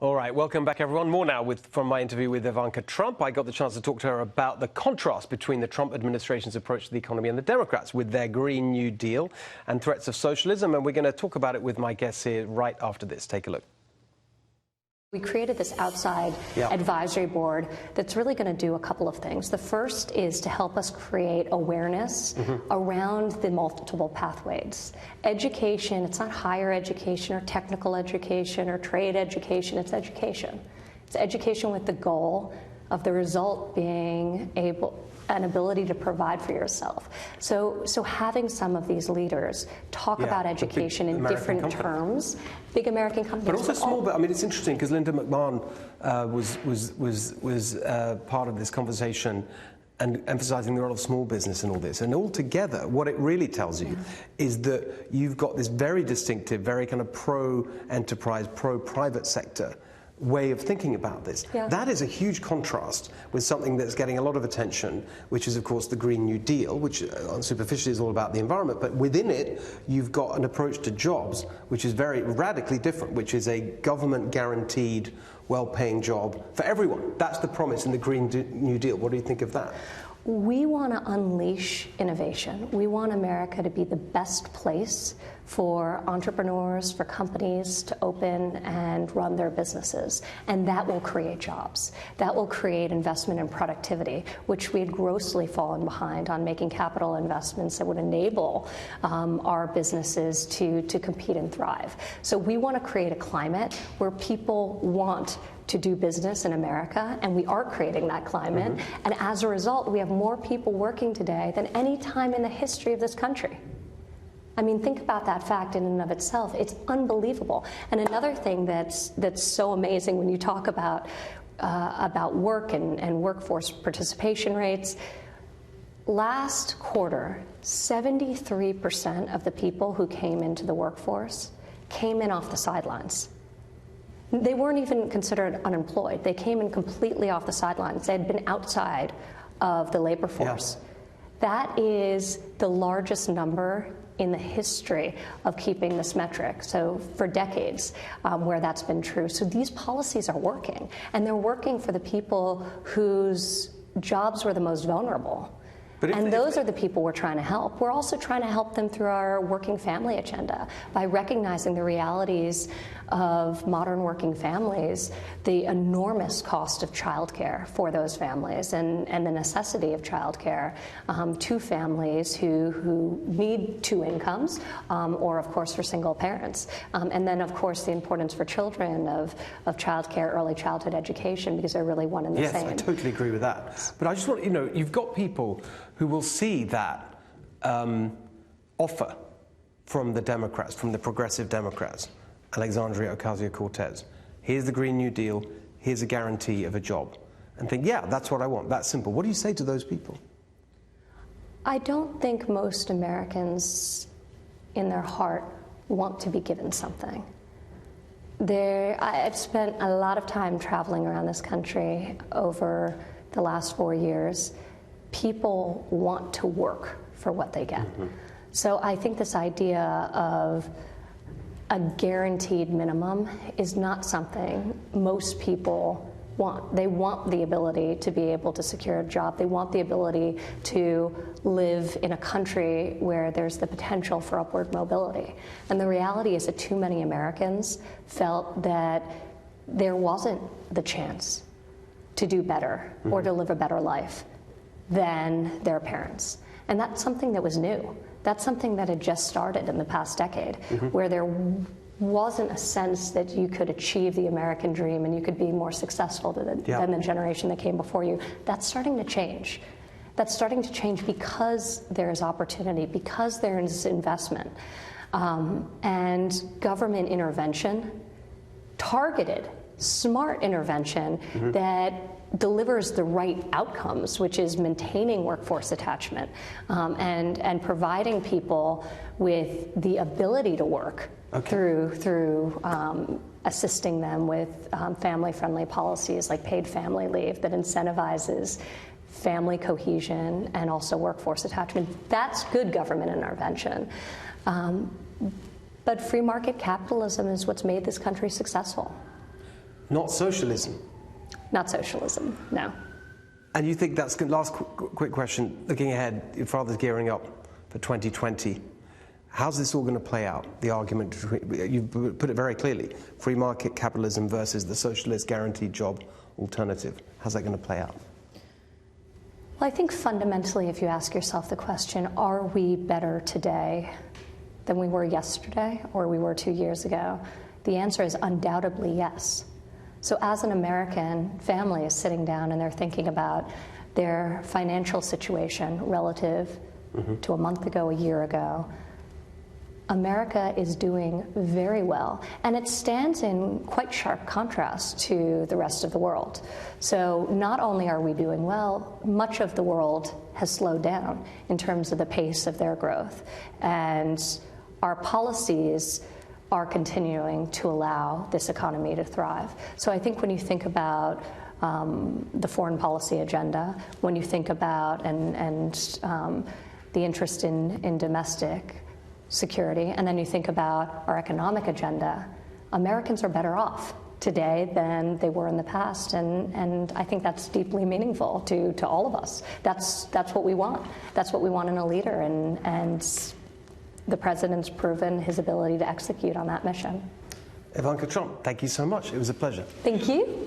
All right, welcome back, everyone. More now from my interview with Ivanka Trump. I got the chance to talk to her about the contrast between the Trump administration's approach to the economy and the Democrats with their Green New Deal and threats of socialism. And we're going to talk about it with my guests here right after this. Take a look. We created this outside advisory board that's really going to do a couple of things. The first is to help us create awareness around the multiple pathways. Education, it's not higher education or technical education or trade education, it's education. It's education with the goal of the result being an ability to provide for yourself. So having some of these leaders talk about education in different terms, big American companies. But also small, but I mean, it's interesting because Linda McMahon was part of this conversation and emphasizing the role of small business in all this. And altogether, what it really tells you is that you've got this very distinctive, very kind of pro-enterprise, pro-private sector way of thinking about this. That is a huge contrast with something that's getting a lot of attention, which is, of course, the Green New Deal, which superficially is all about the environment. But within it, you've got an approach to jobs, which is very radically different, which is a government-guaranteed, well-paying job for everyone. That's the promise in the Green New Deal. What do you think of that? We want to unleash innovation. We want America to be the best place for entrepreneurs, for companies to open and run their businesses. And that will create jobs. That will create investment and productivity, which we had grossly fallen behind on making capital investments that would enable our businesses to compete and thrive. So we want to create a climate where people want to do business in America, and we are creating that climate. And as a result, we have more people working today than any time in the history of this country. I mean, think about that fact in and of itself. It's unbelievable. And another thing that's so amazing when you talk about work and workforce participation rates, last quarter, 73% of the people who came into the workforce came in off the sidelines. They weren't even considered unemployed. They came in completely off the sidelines. They had been outside of the labor force. That is the largest number in the history of keeping this metric, so for decades where that's been true. So these policies are working, and they're working for the people whose jobs were the most vulnerable. And those are the people we're trying to help. We're also trying to help them through our working family agenda by recognizing the realities of modern working families, the enormous cost of childcare for those families, and the necessity of childcare to families who need two incomes, or of course for single parents. And then of course the importance for children of childcare, early childhood education, because they're really one and the same. Yes, I totally agree with that. But I just want, you've got people who will see that offer from the Democrats, from the progressive Democrats, Alexandria Ocasio-Cortez. Here's the Green New Deal, here's a guarantee of a job. And think, yeah, that's what I want, that's simple. What do you say to those people? I don't think most Americans in their heart want to be given something. I've spent a lot of time traveling around this country over the last 4 years. People want to work for what they get. So I think this idea of a guaranteed minimum is not something most people want. They want the ability to be able to secure a job. They want the ability to live in a country where there's the potential for upward mobility. And the reality is that too many Americans felt that there wasn't the chance to do better or to live a better life than their parents. And that's something that was new. That's something that had just started in the past decade, where there wasn't a sense that you could achieve the American dream and you could be more successful than the generation that came before you. That's starting to change. That's starting to change because there is opportunity, because there is investment. And government intervention, targeted, smart intervention that delivers the right outcomes, which is maintaining workforce attachment and providing people with the ability to work through assisting them with family-friendly policies like paid family leave that incentivizes family cohesion and also workforce attachment. That's good government intervention. But free market capitalism is what's made this country successful. Not socialism. Not socialism, no. And you think that's good? Last quick question. Looking ahead, your father's gearing up for 2020. How's this all going to play out? The argument, you put it very clearly, free market capitalism versus the socialist guaranteed job alternative. How's that going to play out? Well, I think fundamentally, if you ask yourself the question, are we better today than we were yesterday or we were 2 years ago? The answer is undoubtedly yes. So as an American family is sitting down and they're thinking about their financial situation relative to a month ago, a year ago, America is doing very well, and it stands in quite sharp contrast to the rest of the world. So not only are we doing well, much of the world has slowed down in terms of the pace of their growth, and our policies are continuing to allow this economy to thrive. So I think when you think about the foreign policy agenda, when you think about the interest in domestic security, and then you think about our economic agenda, Americans are better off today than they were in the past, and I think that's deeply meaningful to all of us. That's what we want. That's what we want in a leader, and the president's proven his ability to execute on that mission. Ivanka Trump, thank you so much. It was a pleasure. Thank you.